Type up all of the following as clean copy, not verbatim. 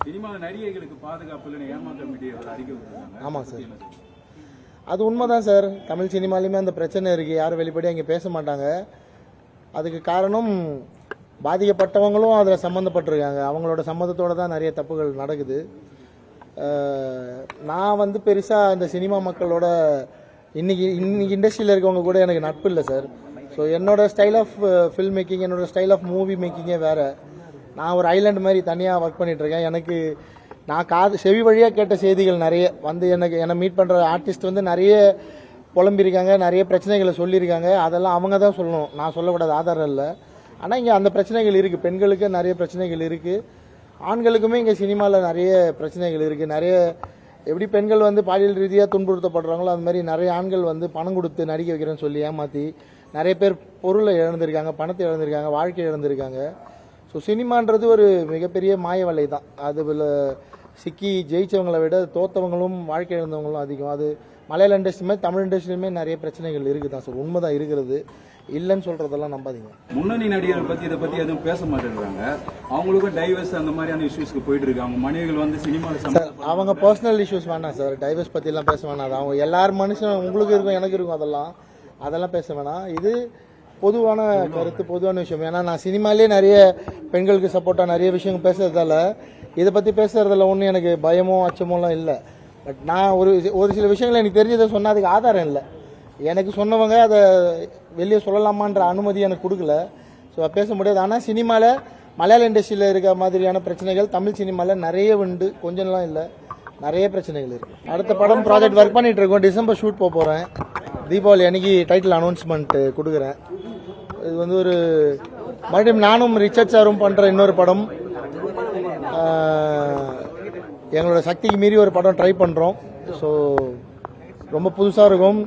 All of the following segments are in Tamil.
சினிமா நடிகைகளுக்கு பாதுகாப்பு இல்லைன்னு ஏமாற்ற மீடியா அறிக்கை விட்டுருக்காங்க. ஆமாம் சார், அது உண்மைதான் சார். தமிழ் சினிமாலையுமே அந்த பிரச்சனை இருக்குது. யாரும் வெளிப்படையாக இங்கே பேச மாட்டாங்க. அதுக்கு காரணம் பாதிக்கப்பட்டவங்களும் அதில் சம்மந்தப்பட்டிருக்காங்க. அவங்களோட சம்மந்தத்தோடு தான் நிறைய தப்புகள் நடக்குது. நான் வந்து பெருசாக இந்த சினிமா மக்களோட இன்னைக்கு இண்டஸ்ட்ரியில் இருக்கவங்க கூட எனக்கு நட்பு இல்லை சார். ஸோ என்னோடய ஸ்டைல் ஆஃப் ஃபில்ம் மேக்கிங், என்னோடய ஸ்டைல் ஆஃப் மூவி மேக்கிங்கே வேறு. நான் ஒரு ஐலாண்ட் மாதிரி தனியாக ஒர்க் பண்ணிகிட்ருக்கேன். எனக்கு நான் செவி வழியாக கேட்ட செய்திகள் நிறைய வந்து என்னை மீட் பண்ணுற ஆர்டிஸ்ட் வந்து நிறைய புலம்பியிருக்காங்க, நிறைய பிரச்சனைகளை சொல்லியிருக்காங்க. அதெல்லாம் அவங்க தான் சொல்லணும், நான் சொல்லக்கூடாது, ஆதாரம் இல்லை. ஆனால் இங்கே அந்த பிரச்சனைகள் இருக்குது. பெண்களுக்கு நிறைய பிரச்சனைகள் இருக்குது, ஆண்களுக்குமே இங்கே சினிமாவில் நிறைய பிரச்சனைகள் இருக்குது. நிறைய எப்படி பெண்கள் வந்து பாலியல் ரீதியாக துன்புறுத்தப்படுறாங்களோ அது மாதிரி நிறைய ஆண்கள் வந்து பணம் கொடுத்து நடிக்க வைக்கிறேன்னு சொல்லி ஏமாற்றி நிறைய பேர் பொருளை இழந்திருக்காங்க, பணத்தை இழந்திருக்காங்க, வாழ்க்கையை இழந்திருக்காங்க. ஸோ சினிமான்றது ஒரு மிகப்பெரிய மாய வலை தான். அதில் சிக்கி ஜெயித்தவங்களை விட தோத்தவங்களும் வாழ்க்கை இழந்தவங்களும் அதிகம். அது மலையாள இண்டஸ்ட்ரி மாதிரி தமிழ் இண்டஸ்ட்ரியுமே நிறைய பிரச்சனைகள் இருக்குது தான் சார். உண்மை தான் இருக்கிறது, இல்லைன்னு சொல்கிறதெல்லாம் நம்பாதீங்க. முன்னணி நடிகர்கள் பற்றி இதை பற்றி எதுவும் பேச மாட்டேங்கிறாங்க. அவங்களுக்கும் டைவர்ஸ் அந்த மாதிரியான இஷ்யூஸ்க்கு போயிட்டு இருக்கு. அவங்க மனைவிகள் வந்து சினிமாவில் அவங்க பர்சனல் இஷ்யூஸ் வேணாம் சார். டைவர்ஸ் பற்றிலாம் பேச வேணாம். அது அவங்க எல்லாரும் மனுஷன், உங்களுக்கு இருக்கும் எனக்கு இருக்கும், அதெல்லாம் பேச வேணாம். இது பொதுவான கருத்து, பொதுவான விஷயம். ஏன்னா நான் சினிமாலே நிறைய பெண்களுக்கு சப்போர்ட்டாக நிறைய விஷயங்கள் பேசுறதால இதை பற்றி பேசுறதுல ஒன்றும் எனக்கு பயமோ அச்சமோலாம் இல்லை. பட் நான் ஒரு சில விஷயங்கள் எனக்கு தெரிஞ்சதை சொன்னால் அதுக்கு ஆதாரம் இல்லை. எனக்கு சொன்னவங்க அதை வெளியே சொல்லலாமான்ற அனுமதி எனக்கு கொடுக்கல. ஸோ பேச முடியாது. ஆனால் சினிமாவில் மலையாள இண்டஸ்ட்ரியில் இருக்க மாதிரியான பிரச்சனைகள் தமிழ் சினிமாவில் நிறைய உண்டு, கொஞ்சம்லாம் இல்லை, நிறைய பிரச்சனைகள் இருக்குது. அடுத்த படம் ப்ராஜெக்ட் ஒர்க் பண்ணிகிட்டு இருக்கோம். டிசம்பர் ஷூட் போகிறேன். தீபாவளி அன்னைக்கு டைட்டில் அனௌன்ஸ்மெண்ட் கொடுக்குறேன். இது வந்து ஒரு மறுபடியும் நானும் ரிச்சர்ட் சாரும் பண்ணுற இன்னொரு படம். எங்களோட சக்திக்கு மீறி ஒரு படம் ட்ரை பண்ணுறோம். ஸோ ரொம்ப புதுசாக இருக்கும்.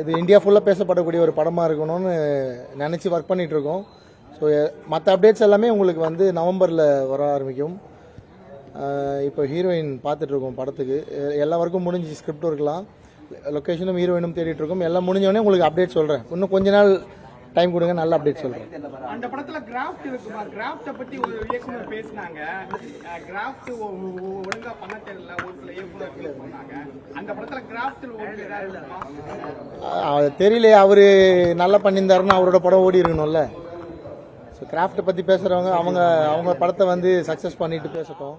இது இந்தியா ஃபுல்லாக பேசப்படக்கூடிய ஒரு படமாக இருக்கணும்னு நினச்சி ஒர்க் பண்ணிகிட்ருக்கோம். ஸோ மற்ற அப்டேட்ஸ் எல்லாமே உங்களுக்கு வந்து நவம்பரில் வர ஆரம்பிக்கும். இப்போ ஹீரோயின் பார்த்துட்ருக்கோம் படத்துக்கு. எல்லா ஒர்க்கும் முடிஞ்சு, ஸ்கிரிப்ட் ஒர்க்லாம், லொக்கேஷனும் ஹீரோயினும் தேடிட்டுருக்கோம். எல்லாம் முடிஞ்சோடனே உங்களுக்கு அப்டேட் சொல்கிறேன். இன்னும் கொஞ்ச நாள் டைம் கொடுங்க, நல்ல அப்டேட் சொல்கிறேன். அந்த படத்துல கிராஃப்ட் இருக்குமா? கிராஃப்ட்டை பற்றி ஒரு இயக்குனர் பேசினாங்க. கிராஃப்ட் ஒழுங்கா பண்ண தெரியல ஒரு சில இயக்குனர் சொன்னாங்க. அந்த படத்துல கிராஃப்டில் அது தெரியல. அவர் நல்லா பண்ணியிருந்தாருன்னா அவரோட படம் ஓடி இருக்கணும்ல. ஸோ கிராஃப்ட்டை பற்றி பேசுகிறவங்க அவங்க படத்தை வந்து சக்ஸஸ் பண்ணிட்டு பேசட்டும்.